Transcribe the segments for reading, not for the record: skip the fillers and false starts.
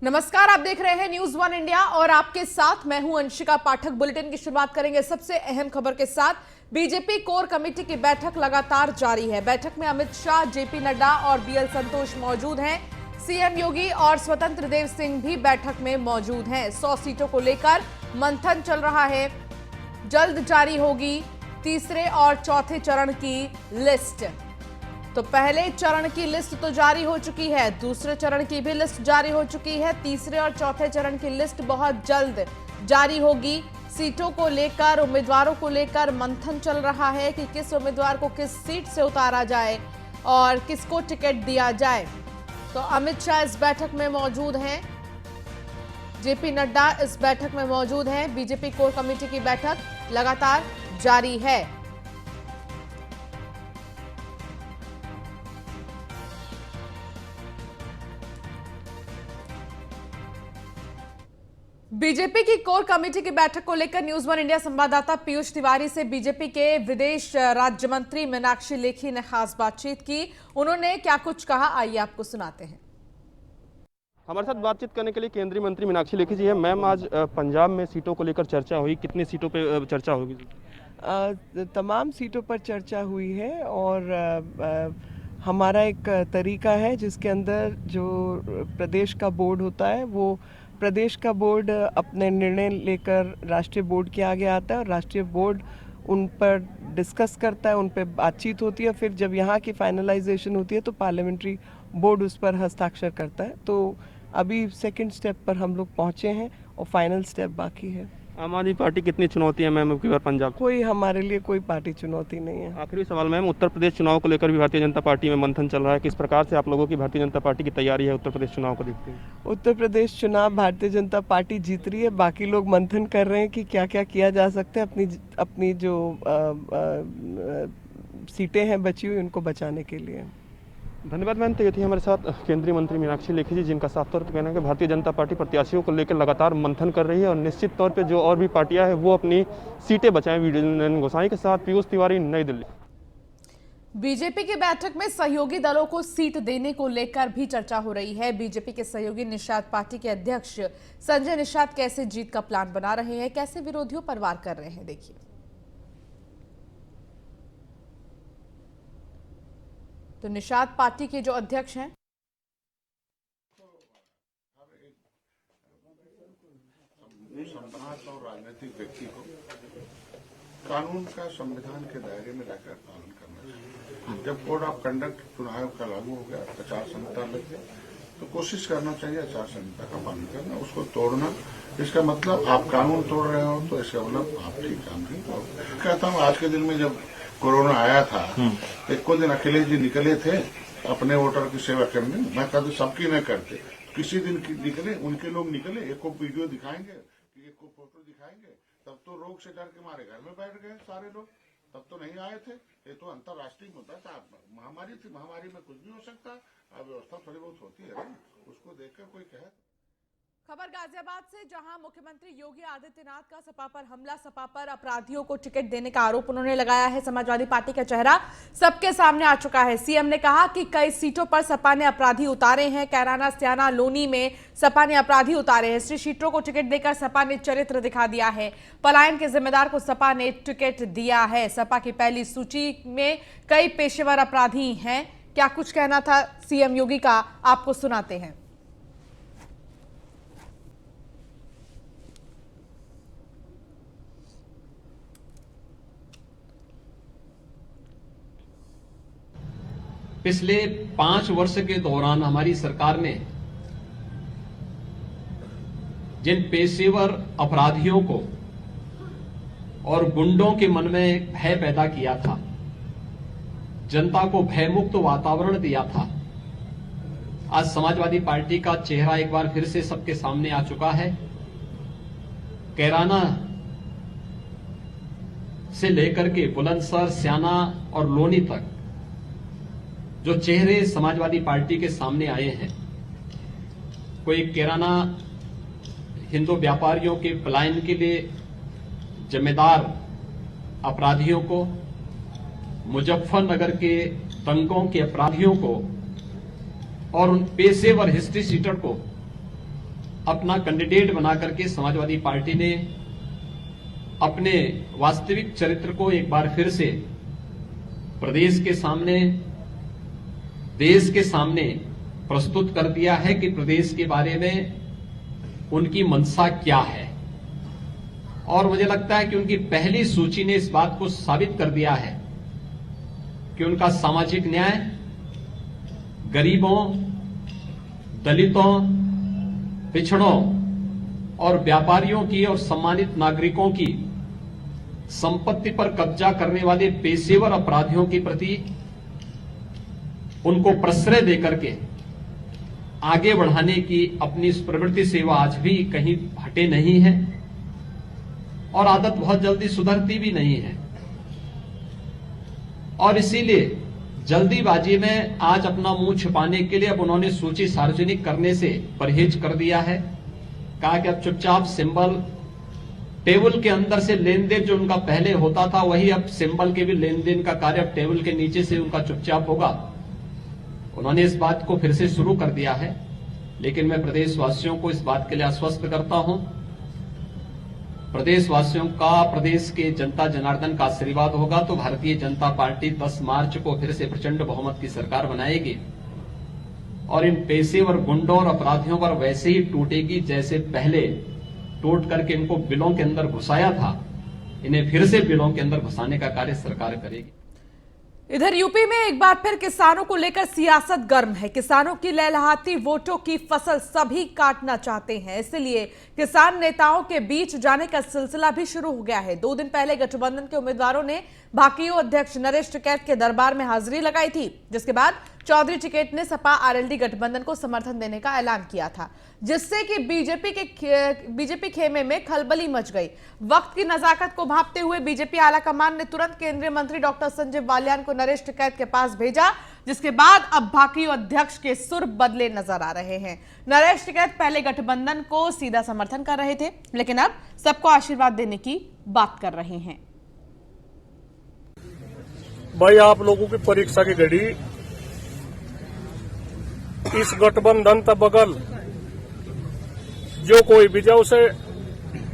नमस्कार, आप देख रहे हैं न्यूज वन इंडिया और आपके साथ मैं हूं अंशिका पाठक। बुलेटिन की शुरुआत करेंगे सबसे अहम खबर के साथ। बीजेपी कोर कमेटी की बैठक लगातार जारी है। बैठक में अमित शाह, जेपी नड्डा और बीएल संतोष मौजूद हैं। सीएम योगी और स्वतंत्र देव सिंह भी बैठक में मौजूद हैं। 100 सीटों को लेकर मंथन चल रहा है। जल्द जारी होगी तीसरे और चौथे चरण की लिस्ट। तो पहले चरण की लिस्ट तो जारी हो चुकी है, दूसरे चरण की भी लिस्ट जारी हो चुकी है। तीसरे और चौथे चरण की लिस्ट बहुत जल्द जारी होगी। सीटों को लेकर, उम्मीदवारों को लेकर मंथन चल रहा है कि किस उम्मीदवार को किस सीट से उतारा जाए और किसको टिकट दिया जाए। तो अमित शाह इस बैठक में मौजूद हैं, जेपी नड्डा इस बैठक में मौजूद हैं। बीजेपी कोर कमेटी की बैठक लगातार जारी है। बीजेपी की कोर कमेटी की बैठक को लेकर न्यूज वन इंडिया संवाददाता पीयूष तिवारी से बीजेपी के विदेश राज्य मंत्री मीनाक्षी लेखी ने खास बातचीत की। उन्होंने क्या कुछ कहा, आइए आपको सुनाते हैं। हमारे साथ बातचीत करने के लिए केंद्रीय मंत्री मीनाक्षी लेखी जी है। मैम, आज पंजाब में सीटों को लेकर चर्चा हुई, कितनी सीटों पे चर्चा होगी? तमाम सीटों पर चर्चा हुई है और हमारा एक तरीका है जिसके अंदर जो प्रदेश का बोर्ड होता है वो प्रदेश का बोर्ड अपने निर्णय लेकर राष्ट्रीय बोर्ड के आगे आता है और राष्ट्रीय बोर्ड उन पर डिस्कस करता है, उन पर बातचीत होती है। फिर जब यहाँ की फाइनलाइजेशन होती है तो पार्लियामेंट्री बोर्ड उस पर हस्ताक्षर करता है। तो अभी सेकंड स्टेप पर हम लोग पहुँचे हैं और फाइनल स्टेप बाकी है। आम आदमी पार्टी कितनी चुनौती है मैम की बार पंजाब? कोई हमारे लिए कोई पार्टी चुनौती नहीं है। आखिरी सवाल मैम, उत्तर प्रदेश चुनाव को लेकर भी भारतीय जनता पार्टी में मंथन चल रहा है। किस प्रकार से आप लोगों की भारतीय जनता पार्टी की तैयारी है उत्तर प्रदेश चुनाव को देखते हैं? उत्तर प्रदेश चुनाव भारतीय जनता पार्टी जीत रही है, बाकी लोग मंथन कर रहे हैं कि क्या क्या किया जा सकता है अपनी जो सीटें हैं बची हुई उनको बचाने के लिए। धन्यवाद मैम। तो ये थी हमारे साथ केंद्रीय मंत्री मीनाक्षी लेखी जी, जिनका साफ तौर पर कहना है कि भारतीय जनता पार्टी प्रत्याशियों को लेकर लगातार मंथन कर रही है और निश्चित तौर पे जो और भी पार्टियां हैं वो अपनी सीटें बचाएं। वीडियो गोसाई के साथ पीयूष तिवारी, नई दिल्ली। बीजेपी की बैठक में सहयोगी दलों को सीट देने को लेकर भी चर्चा हो रही है। बीजेपी के सहयोगी निषाद पार्टी के अध्यक्ष संजय निषाद कैसे जीत का प्लान बना रहे हैं, कैसे विरोधियों पर वार कर रहे हैं, देखिए। तो निषाद पार्टी के जो अध्यक्ष हैं, संभ्रांत और राजनीतिक व्यक्ति को कानून का संविधान के दायरे में रहकर पालन करना चाहिए। जब कोड ऑफ कंडक्ट चुनाव का लागू हो गया, आचार संहिता लग गई, तो कोशिश करना चाहिए आचार संहिता का पालन करना, उसको तोड़ना। इसका मतलब आप कानून तोड़ रहे हो तो इसका मतलब आप ठीक काम नहीं करोगे। कहता हूँ आज के दिन में जब कोरोना आया था, एक को दिन अखिलेश जी निकले थे अपने वोटर की सेवा करने। मैं कहता सबकी न करते, किसी दिन निकले, उनके लोग निकले, एक को वीडियो दिखाएंगे, एक को फोटो दिखाएंगे, तब तो रोग से डर के मारे घर में बैठ गए सारे लोग, तब तो नहीं आए थे। ये तो अंतर्राष्ट्रीय मुद्दा था, महामारी थी, महामारी में कुछ भी हो सकता। अब व्यवस्था थोड़ी बहुत होती है, उसको देखकर कोई कहे। खबर गाजियाबाद से, जहां मुख्यमंत्री योगी आदित्यनाथ का सपा पर हमला, सपा पर अपराधियों को टिकट देने का आरोप उन्होंने लगाया है। समाजवादी पार्टी का चेहरा सबके सामने आ चुका है। सीएम ने कहा कि कई सीटों पर सपा ने अपराधी उतारे हैं। कैराना, स्याना, लोनी में सपा ने अपराधी उतारे हैं। श्री सीटों को टिकट देकर सपा ने चरित्र दिखा दिया है। पलायन के जिम्मेदार को सपा ने टिकट दिया है। सपा की पहली सूची में कई पेशेवर अपराधी हैं। क्या कुछ कहना था सीएम योगी का, आपको सुनाते हैं। पिछले 5 वर्ष के दौरान हमारी सरकार ने जिन पेशेवर अपराधियों को और गुंडों के मन में भय पैदा किया था, जनता को भयमुक्त वातावरण दिया था, आज समाजवादी पार्टी का चेहरा एक बार फिर से सबके सामने आ चुका है। कैराना से लेकर के बुलंदशहर, स्याना और लोनी तक जो चेहरे समाजवादी पार्टी के सामने आए हैं, कोई कैराना हिंदू व्यापारियों के पलायन के लिए जिम्मेदार अपराधियों को, मुजफ्फरनगर के दंगों के अपराधियों को और उन पेशेवर हिस्ट्री सीटर को अपना कैंडिडेट बना करके समाजवादी पार्टी ने अपने वास्तविक चरित्र को एक बार फिर से प्रदेश के सामने, देश के सामने प्रस्तुत कर दिया है कि प्रदेश के बारे में उनकी मंशा क्या है। और मुझे लगता है कि उनकी पहली सूची ने इस बात को साबित कर दिया है कि उनका सामाजिक न्याय, गरीबों, दलितों, पिछड़ों और व्यापारियों की और सम्मानित नागरिकों की संपत्ति पर कब्जा करने वाले पेशेवर अपराधियों के प्रति उनको प्रश्रय देकर के आगे बढ़ाने की अपनी इस प्रवृत्ति से वह आज भी कहीं हटे नहीं है और आदत बहुत जल्दी सुधरती भी नहीं है। और इसीलिए जल्दीबाजी में आज अपना मुंह छिपाने के लिए अब उन्होंने सूची सार्वजनिक करने से परहेज कर दिया है। कहा कि अब चुपचाप सिंबल टेबल के अंदर से लेन देन जो उनका पहले होता था वही अब सिंबल के भी लेन देन का कार्य अब टेबल के नीचे से उनका चुपचाप होगा। उन्होंने इस बात को फिर से शुरू कर दिया है। लेकिन मैं प्रदेशवासियों को इस बात के लिए आश्वस्त करता हूं, प्रदेशवासियों का, प्रदेश के जनता जनार्दन का आशीर्वाद होगा तो भारतीय जनता पार्टी 10 मार्च को फिर से प्रचंड बहुमत की सरकार बनाएगी और इन पेशेवर गुंडों और अपराधियों पर वैसे ही टूटेगी जैसे पहले टूट करके इनको बिलों के अंदर घुसाया था। इन्हें फिर से बिलों के अंदर घुसाने का कार्य सरकार करेगी। इधर यूपी में एक बार फिर किसानों को लेकर सियासत गर्म है। किसानों की लहलहाती वोटों की फसल सभी काटना चाहते हैं, इसलिए किसान नेताओं के बीच जाने का सिलसिला भी शुरू हो गया है। 2 दिन पहले गठबंधन के उम्मीदवारों ने भाकियू अध्यक्ष नरेश टिकैत के दरबार में हाजिरी लगाई थी, जिसके बाद चौधरी टिकैत ने सपा आरएलडी गठबंधन को समर्थन देने का ऐलान किया था, जिससे कि बीजेपी खेमे में खलबली मच गई। वक्त की नजाकत को भांपते हुए बीजेपी आलाकमान ने तुरंत केंद्रीय मंत्री डॉक्टर संजय बालियान को नरेश टिकैत के पास भेजा, जिसके बाद अब भाकियू अध्यक्ष के सुर बदले नजर आ रहे हैं। नरेश टिकैत पहले गठबंधन को सीधा समर्थन कर रहे थे, लेकिन अब सबको आशीर्वाद देने की बात कर रहे हैं। भाई, आप लोगों की परीक्षा की घड़ी इस गठबंधन का बगल जो कोई भी जाए उसे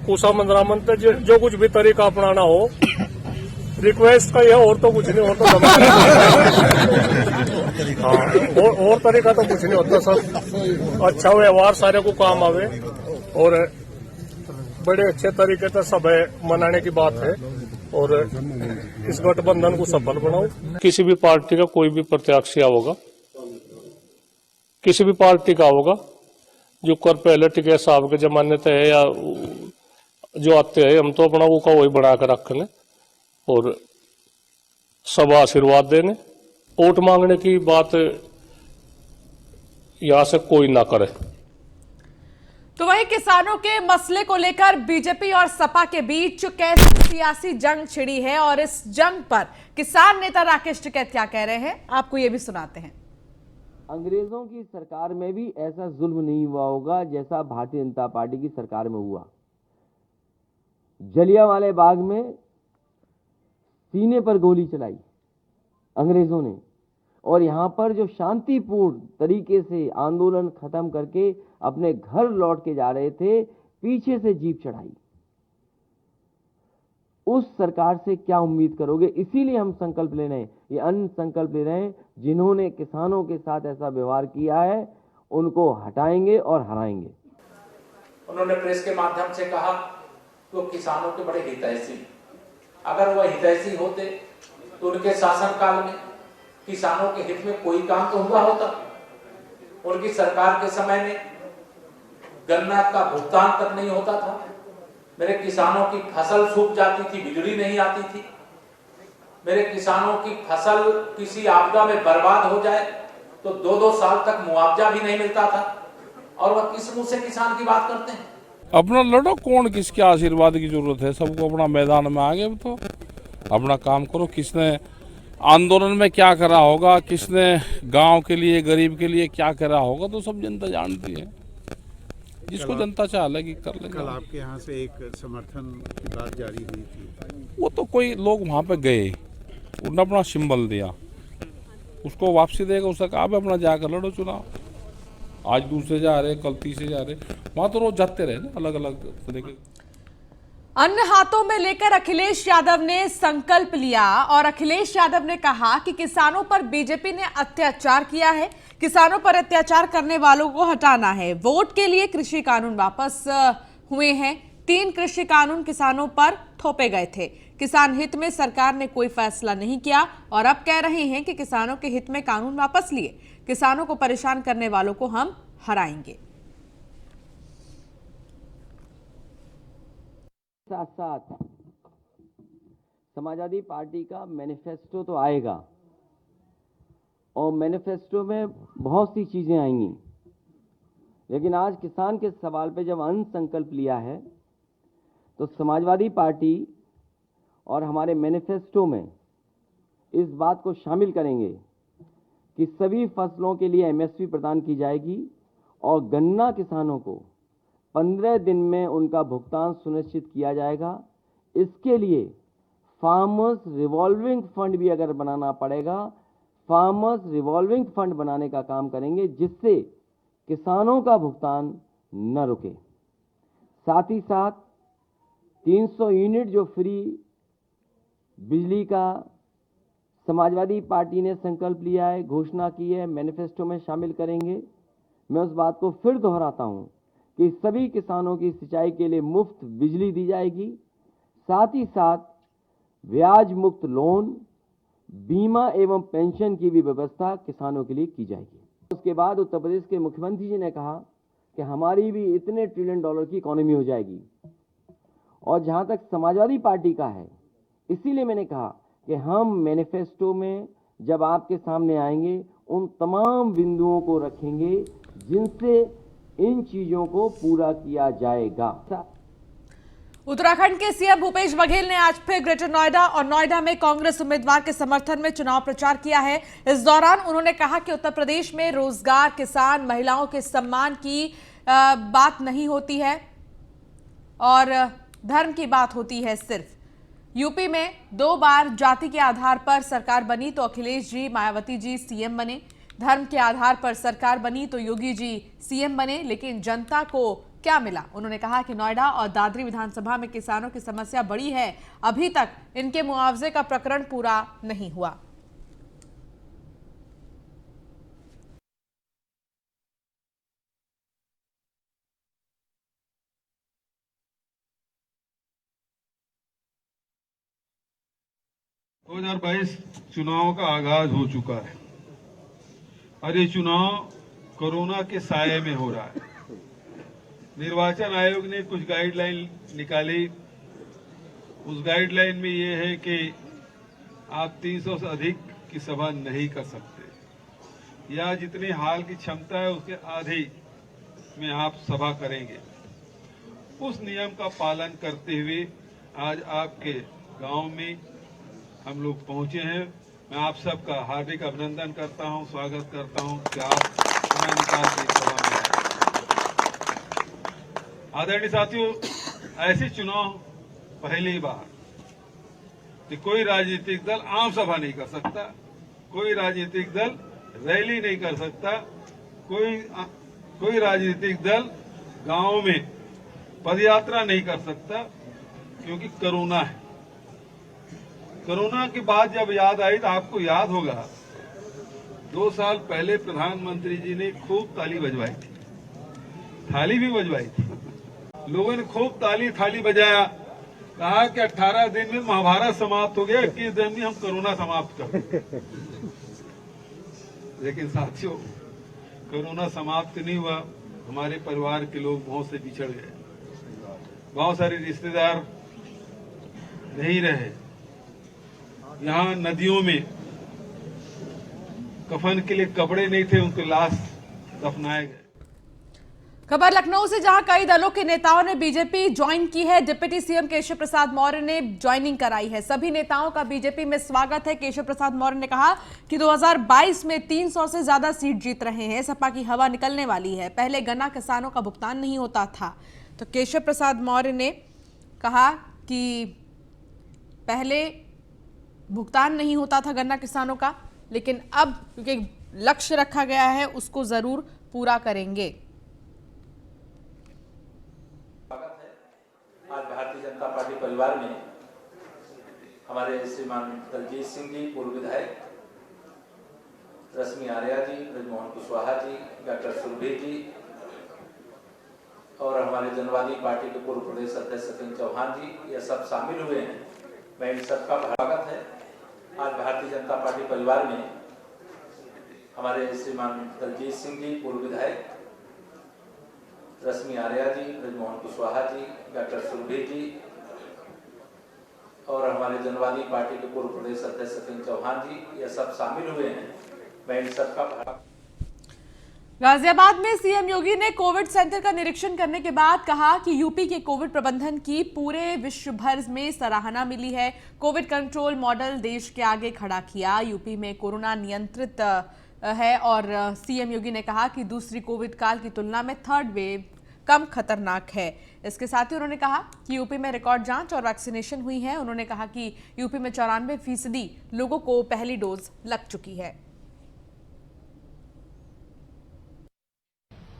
कुशा मंदरामंत जो कुछ भी तरीका अपनाना हो, रिक्वेस्ट का यह और तो कुछ नहीं होता। हाँ, और तरीका तो कुछ नहीं होता। सब अच्छा व्यवहार सारे को काम आवे और बड़े अच्छे तरीके से सब मनाने की बात है और इस गठबंधन को सफल बनाओ। किसी भी पार्टी का कोई भी प्रत्याशी होगा, किसी भी पार्टी का होगा, जो कर पहले टिकैत साहब के जमाने से है या जो आते हैं, हम तो अपना वो का वही बना कर रखने और सब आशीर्वाद देने। वोट मांगने की बात यहां से कोई ना करे। तो वहीं किसानों के मसले को लेकर बीजेपी और सपा के बीच कैसी सियासी जंग छिड़ी है और इस जंग पर किसान नेता राकेश टिकैत क्या कह रहे हैं, आपको ये भी सुनाते हैं। अंग्रेजों की सरकार में भी ऐसा जुल्म नहीं हुआ होगा जैसा भारतीय जनता पार्टी की सरकार में हुआ। जलियांवाला बाग में सीने पर गोली चलाई अंग्रेजों ने और यहाँ पर जो शांतिपूर्ण तरीके से आंदोलन खत्म करके अपने घर लौट के जा रहे थे, पीछे से जीप चढ़ाई। उस सरकार से क्या उम्मीद करोगे? इसीलिए हम संकल्प ले रहे हैं, ये अन्य संकल्प ले रहे हैं, जिन्होंने किसानों के साथ ऐसा व्यवहार किया है उनको हटाएंगे और हराएंगे। उन्होंने प्रेस के माध्यम से कहा तो किसानों के बड़े हितैषी, अगर वह हितैषी होते तो उनके शासनकाल में किसानों के हित में कोई काम तो हुआ होता। उनकी सरकार के समय में गन्ना का भुगतान तक नहीं होता था, मेरे किसानों की फसल सूख जाती थी, बिजली नहीं आती थी, मेरे किसानों की फसल किसी आपदा में बर्बाद हो जाए तो 2-2 साल तक मुआवजा भी नहीं मिलता था। और वह किस मुंह से किसान की बात करते हैं? अपना लड़ो, कौन किसके आशीर्वाद की जरूरत है? सबको अपना मैदान में आगे तो अपना काम करो। किसने आंदोलन में क्या करा होगा, किसने गांव के लिए, गरीब के लिए क्या करा होगा, तो सब जनता जानती है। जिसको जनता चाह लेगी कर लेगी। कल आपके यहाँ से एक समर्थन की बात जारी हुई थी, वो तो कोई लोग वहाँ पे गए, उन्होंने अपना सिंबल दिया, उसको वापसी देगा, उसने कहा अपना जाकर लड़ो चुनाव। आज दूसरे जा रहे, कल तीसरे जा रहे, वहाँ तो रोज जाते रहे ना अलग अलग तरीके। अन्य हाथों में लेकर अखिलेश यादव ने संकल्प लिया और अखिलेश यादव ने कहा कि किसानों पर बीजेपी ने अत्याचार किया है, किसानों पर अत्याचार करने वालों को हटाना है। वोट के लिए कृषि कानून वापस हुए हैं। 3 कृषि कानून किसानों पर थोपे गए थे। किसान हित में सरकार ने कोई फैसला नहीं किया और अब कह रहे हैं कि किसानों के हित में कानून वापस लिए, किसानों को परेशान करने वालों को हम हराएंगे। साथ साथ समाजवादी पार्टी का मैनिफेस्टो तो आएगा और मैनिफेस्टो में बहुत सी चीजें आएंगी, लेकिन आज किसान के सवाल पे जब अंत संकल्प लिया है तो समाजवादी पार्टी और हमारे मैनिफेस्टो में इस बात को शामिल करेंगे कि सभी फसलों के लिए एमएसपी प्रदान की जाएगी और गन्ना किसानों को 15 दिन में उनका भुगतान सुनिश्चित किया जाएगा। इसके लिए फार्मर्स रिवॉल्विंग फंड भी अगर बनाना पड़ेगा, फार्मर्स रिवॉल्विंग फंड बनाने का काम करेंगे जिससे किसानों का भुगतान न रुके। साथ ही साथ 300 यूनिट जो फ्री बिजली का समाजवादी पार्टी ने संकल्प लिया है, घोषणा की है, मैनिफेस्टो में शामिल करेंगे। मैं उस बात को फिर दोहराता हूं कि सभी किसानों की सिंचाई के लिए मुफ्त बिजली दी जाएगी। साथ ही साथ ब्याज मुक्त लोन, बीमा एवं पेंशन की भी व्यवस्था किसानों के लिए की जाएगी। उसके बाद उत्तर प्रदेश के मुख्यमंत्री जी ने कहा कि हमारी भी इतने $1 ट्रिलियन की इकोनॉमी हो जाएगी। और जहां तक समाजवादी पार्टी का है, इसीलिए मैंने कहा कि हम मैनिफेस्टो में जब आपके सामने आएंगे उन तमाम बिंदुओं को रखेंगे जिनसे इन चीजों को पूरा किया जाएगा। उत्तराखंड के सीएम भूपेश बघेल ने आज फिर ग्रेटर नोएडा और नोएडा में कांग्रेस उम्मीदवार के समर्थन में चुनाव प्रचार किया है। इस दौरान उन्होंने कहा कि उत्तर प्रदेश में रोजगार, किसान, महिलाओं के सम्मान की बात नहीं होती है और धर्म की बात होती है। सिर्फ यूपी में 2 बार जाति के आधार पर सरकार बनी तो अखिलेश जी, मायावती जी सीएम बने। धर्म के आधार पर सरकार बनी तो योगी जी सीएम बने, लेकिन जनता को क्या मिला? उन्होंने कहा कि नोएडा और दादरी विधानसभा में किसानों की समस्या बड़ी है, अभी तक इनके मुआवजे का प्रकरण पूरा नहीं हुआ। दो 2022 चुनाव का आगाज हो चुका है और ये चुनाव कोरोना के साये में हो रहा है। निर्वाचन आयोग ने कुछ गाइडलाइन निकाली। उस गाइडलाइन में ये है कि आप 300 से अधिक की सभा नहीं कर सकते या जितनी हाल की क्षमता है उसके आधे में आप सभा करेंगे। उस नियम का पालन करते हुए आज आपके गांव में हम लोग पहुंचे हैं। मैं आप सबका हार्दिक अभिनंदन करता हूं, स्वागत करता हूं कि आप समय निकाल के सभा में आए। आदरणीय साथियों, ऐसे चुनाव पहली बार कि कोई राजनीतिक दल आम सभा नहीं कर सकता, कोई राजनीतिक दल रैली नहीं कर सकता, कोई राजनीतिक दल गांव में पदयात्रा नहीं कर सकता, क्योंकि कोरोना है। कोरोना के बाद जब याद आई तो आपको याद होगा 2 साल पहले प्रधानमंत्री जी ने खूब ताली बजवाई थी, थाली भी बजवाई थी। लोगों ने खूब ताली थाली बजाया, कहा कि 18 दिन में महाभारत समाप्त हो गया, 21 दिन में हम कोरोना समाप्त कर। लेकिन साथियों, कोरोना समाप्त नहीं हुआ। हमारे परिवार के लोग बहुत से बिछड़ गए, बहुत सारे रिश्तेदार नहीं रहे। यहाँ नदियों में कफन के लिए कपड़े नहीं थे, उनके लाश दफनाए गए। खबर लखनऊ से, जहां कई दलों के नेताओं ने बीजेपी ज्वाइन की है। डिप्टी सीएम केशव प्रसाद मौर्य ने ज्वाइनिंग कराई है। सभी नेताओं का बीजेपी में स्वागत है। केशव प्रसाद मौर्य ने कहा कि 2022 में 300 से ज्यादा सीट जीत रहे हैं, सपा की हवा निकलने वाली है। पहले गन्ना किसानों का भुगतान नहीं होता था, तो केशव प्रसाद मौर्य ने कहा कि पहले भुगतान नहीं होता था गन्ना किसानों का, लेकिन अब क्योंकि लक्ष्य रखा गया है उसको जरूर पूरा करेंगे। आज भारतीय जनता पार्टी परिवार में हमारे श्रीमान दलजीत सिंह जी, पूर्व विधायक, रश्मि आर्या जी, ब्रजमोहन कुशवाहा जी, डॉक्टर सुरभि जी और हमारे जनवादी पार्टी के पूर्व प्रदेश अध्यक्ष सत्येंद्र चौहान जी, ये सब शामिल हुए हैं। मैं इन सबका स्वागत है। आज भारतीय जनता पार्टी परिवार में हमारे श्रीमान दलजीत सिंह जी, पूर्व विधायक, रश्मि आर्या जी, ब्रजमोहन कुशवाहा जी, डॉक्टर सुरभि जी और हमारे जनवादी पार्टी के पूर्व प्रदेश अध्यक्ष सत्येंद्र चौहान जी, ये सब शामिल हुए हैं। मैं इन सबका गाजियाबाद में सीएम योगी ने कोविड सेंटर का निरीक्षण करने के बाद कहा कि यूपी के कोविड प्रबंधन की पूरे विश्व भर में सराहना मिली है। कोविड कंट्रोल मॉडल देश के आगे खड़ा किया। यूपी में कोरोना नियंत्रित है और सीएम योगी ने कहा कि दूसरी कोविड काल की तुलना में थर्ड वेव कम खतरनाक है। इसके साथ ही उन्होंने कहा कि यूपी में रिकॉर्ड जांच और वैक्सीनेशन हुई है। उन्होंने कहा कि यूपी में 94% लोगों को पहली डोज लग चुकी है।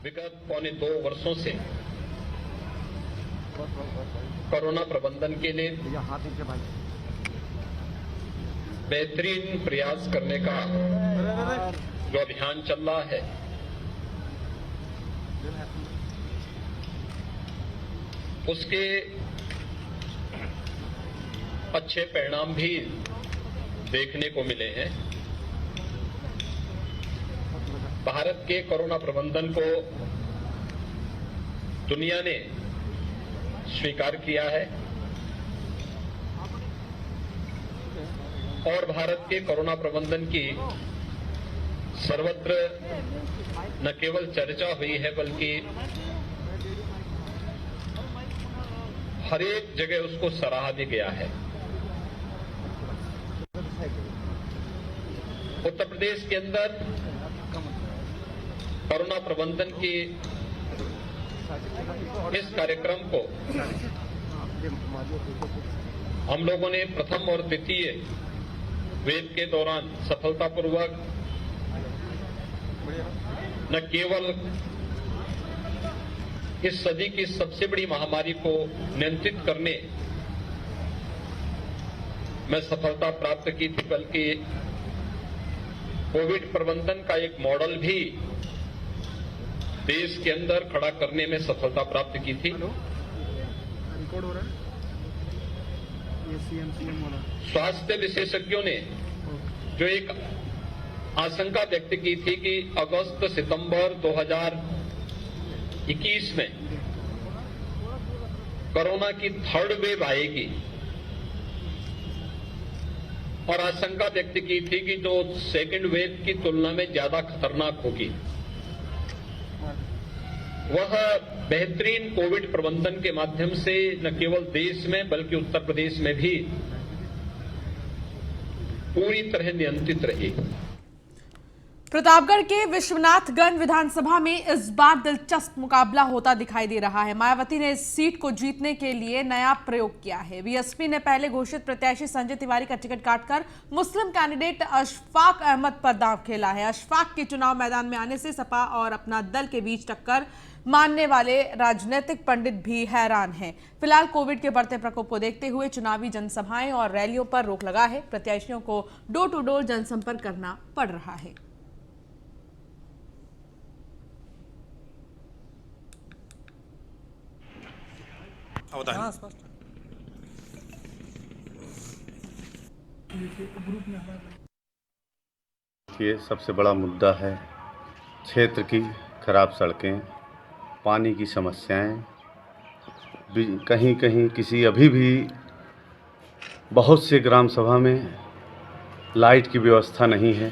विगत पौने 2 वर्षों से कोरोना प्रबंधन के लिए बेहतरीन प्रयास करने का जो अभियान चल रहा है, उसके अच्छे परिणाम भी देखने को मिले हैं। भारत के कोरोना प्रबंधन को दुनिया ने स्वीकार किया है और भारत के कोरोना प्रबंधन की सर्वत्र न केवल चर्चा हुई है बल्कि हर एक जगह उसको सराहा भी गया है। उत्तर प्रदेश के अंदर कोरोना प्रबंधन की इस कार्यक्रम को हम लोगों ने प्रथम और द्वितीय वेव के दौरान सफलतापूर्वक न केवल इस सदी की सबसे बड़ी महामारी को नियंत्रित करने में सफलता प्राप्त की थी, बल्कि कोविड प्रबंधन का एक मॉडल भी देश के अंदर खड़ा करने में सफलता प्राप्त की थी। स्वास्थ्य विशेषज्ञों ने जो एक आशंका व्यक्त की थी कि अगस्त सितंबर 2021 में कोरोना की थर्ड वेव आएगी और आशंका व्यक्त की थी कि जो सेकेंड वेव की तुलना में ज्यादा खतरनाक होगी, वह बेहतरीन कोविड प्रबंधन के माध्यम से न केवल देश में बल्कि उत्तर प्रदेश में भी पूरी तरह नियंत्रित रही। प्रतापगढ़ के विश्वनाथगंज विधानसभा में इस बार दिलचस्प मुकाबला होता दिखाई दे रहा है। मायावती ने इस सीट को जीतने के लिए नया प्रयोग किया है। बीएसपी ने पहले घोषित प्रत्याशी संजय तिवारी का टिकट काटकर मुस्लिम कैंडिडेट अशफाक अहमद पर दांव खेला है। अशफाक के चुनाव मैदान में आने से सपा और अपना दल के बीच टक्कर मानने वाले राजनीतिक पंडित भी हैरान हैं। फिलहाल कोविड के बढ़ते प्रकोप को देखते हुए चुनावी जनसभाएं और रैलियों पर रोक लगा है। प्रत्याशियों को डोर टू डोर जनसंपर्क करना पड़ रहा है। ये सबसे बड़ा मुद्दा है क्षेत्र की खराब सड़कें, पानी की समस्याएं, कहीं कहीं किसी अभी भी बहुत से ग्राम सभा में लाइट की व्यवस्था नहीं है।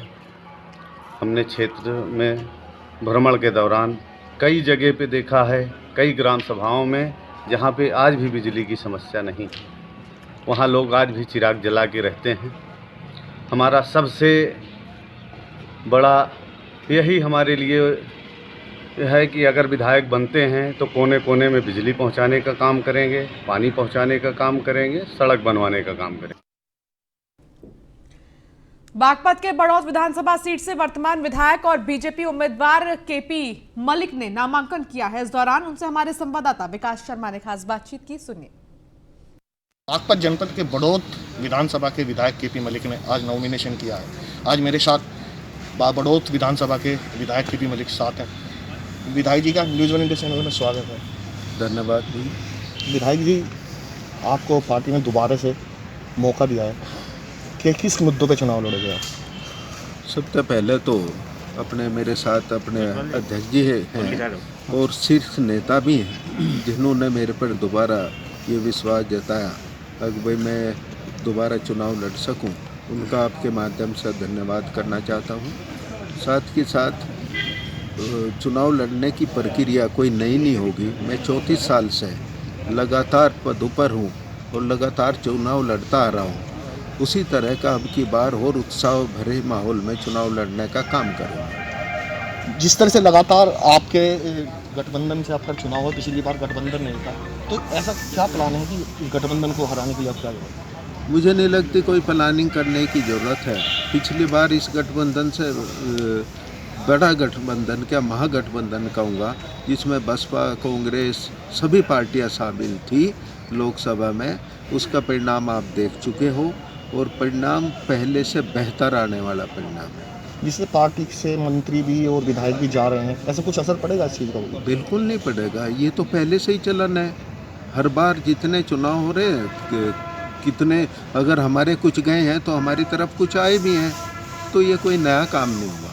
हमने क्षेत्र में भ्रमण के दौरान कई जगह पे देखा है, कई ग्राम सभाओं में जहाँ पे आज भी बिजली की समस्या नहीं, वहाँ लोग आज भी चिराग जला के रहते हैं। हमारा सबसे बड़ा यही हमारे लिए है कि अगर विधायक बनते हैं तो कोने कोने में बिजली पहुँचाने का काम करेंगे, पानी पहुँचाने का काम करेंगे, सड़क बनवाने का काम करेंगे। बागपत के बड़ौत विधानसभा सीट से वर्तमान विधायक और बीजेपी उम्मीदवार केपी मलिक ने नामांकन किया है। इस दौरान उनसे हमारे संवाददाता विकास शर्मा ने खास बातचीत की, सुनिए। बागपत जनपद के बड़ौत विधानसभा के विधायक केपी मलिक ने आज नॉमिनेशन किया है। आज मेरे साथ बड़ौत विधानसभा के विधायक केपी मलिक साथ हैं। विधायक जी का न्यूज़ 1 इंडिया चैनल में स्वागत है। धन्यवाद जी। विधायक जी, आपको पार्टी ने दोबारा से मौका दिया है कि किस मुद्दों पे चुनाव लड़ोगे आप? सबसे पहले तो मेरे साथ अपने अध्यक्ष जी हैं और शीर्ष नेता भी हैं जिन्होंने मेरे पर दोबारा ये विश्वास जताया कि भाई मैं दोबारा चुनाव लड़ सकूं। उनका आपके माध्यम से धन्यवाद करना चाहता हूं। साथ ही साथ चुनाव लड़ने की प्रक्रिया कोई नई नहीं होगी। मैं 34 साल से लगातार पदों पर हूँ और लगातार चुनाव लड़ता आ रहा हूँ। उसी तरह का अब की बार और उत्साह भरे माहौल में चुनाव लड़ने का काम करूँगा। जिस तरह से लगातार आपके गठबंधन से आपका चुनाव हुआ, पिछली बार गठबंधन नहीं था, तो ऐसा क्या प्लान है कि गठबंधन को हराने के लिए आप क्या करेंगे? मुझे नहीं लगती कोई प्लानिंग करने की ज़रूरत है। पिछली बार इस गठबंधन से बड़ा गठबंधन, क्या महागठबंधन कहूँगा, जिसमें बसपा, कांग्रेस सभी पार्टियां शामिल थी लोकसभा में, उसका परिणाम आप देख चुके हो और परिणाम पहले से बेहतर आने वाला परिणाम है। जिससे पार्टी से मंत्री भी और विधायक भी जा रहे हैं, ऐसा कुछ असर पड़ेगा इस चीज़ का? बिल्कुल नहीं पड़ेगा। ये तो पहले से ही चलन है। हर बार जितने चुनाव हो रहे हैं, कितने अगर हमारे कुछ गए हैं तो हमारी तरफ कुछ आए भी हैं, तो ये कोई नया काम नहीं हुआ।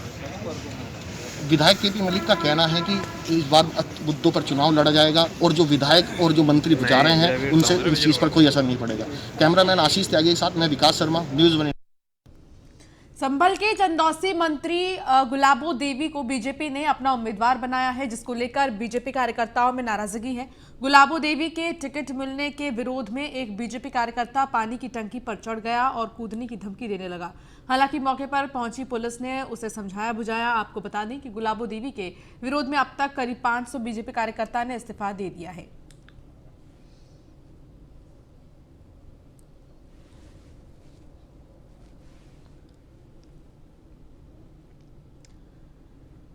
विधायक केपी मलिक का कहना है कि इस बार मुद्दों पर चुनाव लड़ा जाएगा और जो विधायक और जो मंत्री जा रहे हैं उनसे इस चीज़ पर कोई असर नहीं पड़ेगा। कैमरामैन आशीष त्यागी के साथ मैं विकास शर्मा, न्यूज़ 1। संभल के चंदौसी मंत्री गुलाबो देवी को बीजेपी ने अपना उम्मीदवार बनाया है, जिसको लेकर बीजेपी कार्यकर्ताओं में नाराजगी है। गुलाबो देवी के टिकट मिलने के विरोध में एक बीजेपी कार्यकर्ता पानी की टंकी पर चढ़ गया और कूदने की धमकी देने लगा। हालांकि मौके पर पहुंची पुलिस ने उसे समझाया बुझाया। आपको बता दें कि गुलाबो देवी के विरोध में अब तक करीब 500 बीजेपी कार्यकर्ता ने इस्तीफा दे दिया है।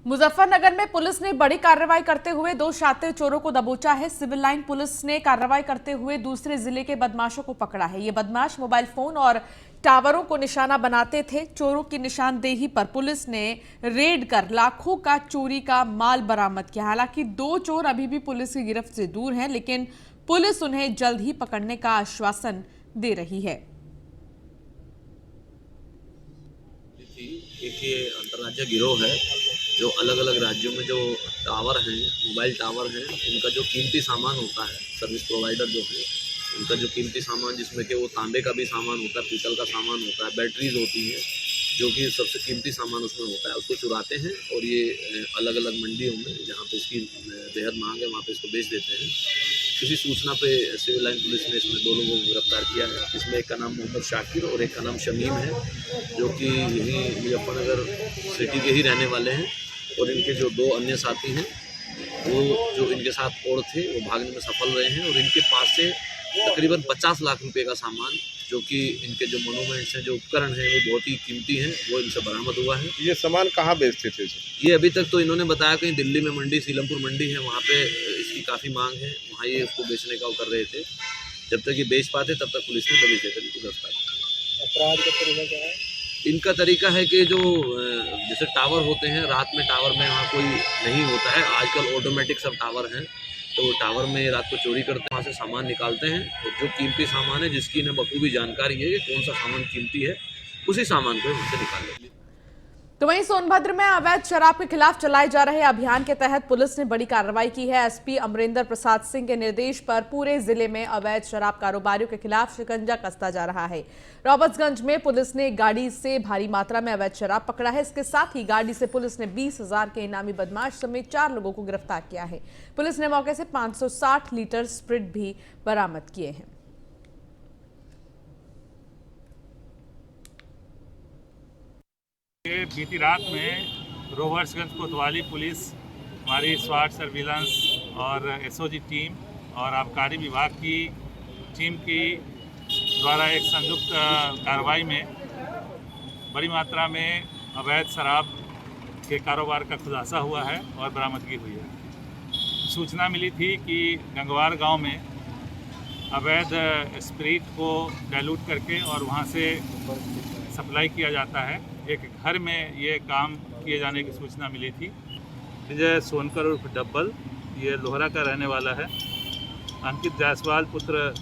मुजफ्फरनगर में पुलिस ने बड़ी कार्रवाई करते हुए 2 शातिर चोरों को दबोचा है। सिविल लाइन पुलिस ने कार्रवाई करते हुए दूसरे जिले के बदमाशों को पकड़ा है। ये बदमाश मोबाइल फोन और टावरों को निशाना बनाते थे। चोरों की निशानदेही पर पुलिस ने रेड कर लाखों का चोरी का माल बरामद किया। हालांकि 2 चोर अभी भी पुलिस की गिरफ्त से दूर हैं, लेकिन पुलिस उन्हें जल्द ही पकड़ने का आश्वासन दे रही है। एक ये अंतर्राज्यीय गिरोह है जो अलग अलग राज्यों में जो टावर हैं, मोबाइल टावर हैं, उनका जो कीमती सामान होता है, सर्विस प्रोवाइडर जो है, उनका जो कीमती सामान, जिसमें कि वो तांबे का भी सामान होता है, पीतल का सामान होता है, बैटरीज होती हैं, जो कि सबसे कीमती सामान उसमें होता है, उसको चुराते हैं और ये अलग अलग मंडियों में जहाँ पे इसकी बेहद मांग है वहाँ पे इसको बेच देते हैं। किसी सूचना पे सिविल लाइन पुलिस ने इसमें 2 लोगों को गिरफ्तार किया है। इसमें एक का नाम मोहम्मद शाकिर और एक का नाम शमीम है, जो कि यहीं मुजफ्फरनगर सिटी के ही रहने वाले हैं। और इनके जो 2 अन्य साथी हैं, वो जो इनके साथ और थे, वो भागने में सफल रहे हैं। और इनके पास से तकरीबन 50 लाख रुपए का सामान, जो कि इनके जो मोनूमेंट्स हैं, जो उपकरण हैं, वो बहुत ही कीमती हैं, वो इनसे बरामद हुआ है। ये सामान कहाँ बेचते थे? ये अभी तक तो इन्होंने बताया कहीं दिल्ली में मंडी, सीलमपुर मंडी है, वहाँ पे इसकी काफ़ी मांग है, वहाँ ये उसको बेचने का वो कर रहे थे। जब तक ये बेच पाते तब तक पुलिस ने दबिश देकर इनको गिरफ्तार किया। अपराध का तरीका क्या है? इनका तरीका है कि जो जैसे टावर होते हैं, रात में टावर में वहाँ कोई नहीं होता है, आजकल ऑटोमेटिक सब टावर हैं, तो वो टावर में रात को चोरी करते हैं, वहाँ से सामान निकालते हैं और जो कीमती सामान है, जिसकी इन्हें बखूबी जानकारी है कि कौन सा सामान कीमती है, उसी सामान को वहाँ से निकाल लेते हैं। तो वहीं सोनभद्र में अवैध शराब के खिलाफ चलाए जा रहे अभियान के तहत पुलिस ने बड़ी कार्रवाई की है। एसपी अमरिंदर प्रसाद सिंह के निर्देश पर पूरे जिले में अवैध शराब कारोबारियों के खिलाफ शिकंजा कसता जा रहा है। रॉबर्ट्सगंज में पुलिस ने गाड़ी से भारी मात्रा में अवैध शराब पकड़ा है। इसके साथ ही गाड़ी से पुलिस ने 20,000 के इनामी बदमाश समेत 4 लोगों को गिरफ्तार किया है। पुलिस ने मौके से 560 लीटर स्प्रिट भी बरामद किए हैं। बीती रात में रॉबर्ट्सगंज कोतवाली पुलिस, हमारी स्वाट सर्विलांस और एसओजी टीम और आबकारी विभाग की टीम की द्वारा एक संयुक्त कार्रवाई में बड़ी मात्रा में अवैध शराब के कारोबार का खुलासा हुआ है और बरामदगी हुई है। सूचना मिली थी कि गंगवार गांव में अवैध स्प्रिट को डाइल्यूट करके और वहां से सप्लाई किया जाता है। एक घर में ये काम किए जाने की सूचना मिली थी। विजय सोनकर उर्फ डब्बल, ये लोहरा का रहने वाला है। अंकित जायसवाल पुत्र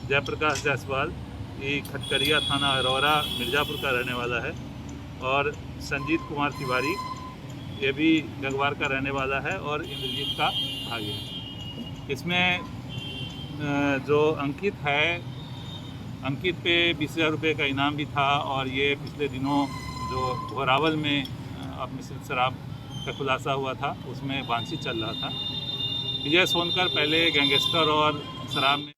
जयप्रकाश जायसवाल, ये खटकरिया थाना अरोरा मिर्ज़ापुर का रहने वाला है। और संजीत कुमार तिवारी, ये भी गंगवार का रहने वाला है और इंद्रजीत का भाई है। इसमें जो अंकित है, अंकित पे 20,000 रुपये का इनाम भी था और ये पिछले दिनों जो घोरावल में मिश्रित शराब का खुलासा हुआ था उसमें बांसी चल रहा था। विजय सोनकर पहले गैंगस्टर और शराब में।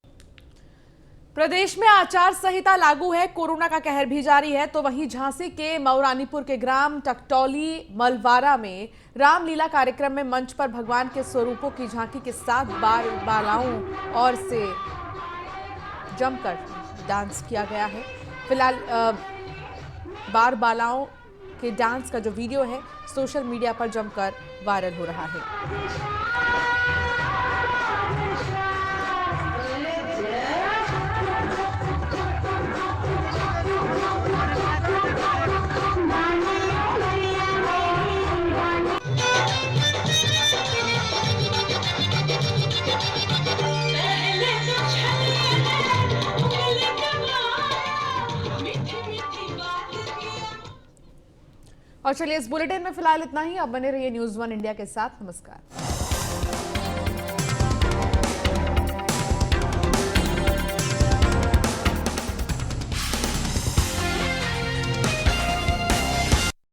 प्रदेश में आचार संहिता लागू है, कोरोना का कहर भी जारी है। तो वहीं झांसी के मऊरानीपुर के ग्राम टकटौली मलवारा में रामलीला कार्यक्रम में मंच पर भगवान के स्वरूपों की झांकी के साथ बालाओं और से जमकर डांस किया गया है। फिलहाल बालाओं के डांस का जो वीडियो है सोशल मीडिया पर जमकर वायरल हो रहा है। और चलिए इस बुलेटिन में फिलहाल इतना ही। अब बने रहिए न्यूज़ 1 इंडिया के साथ। नमस्कार।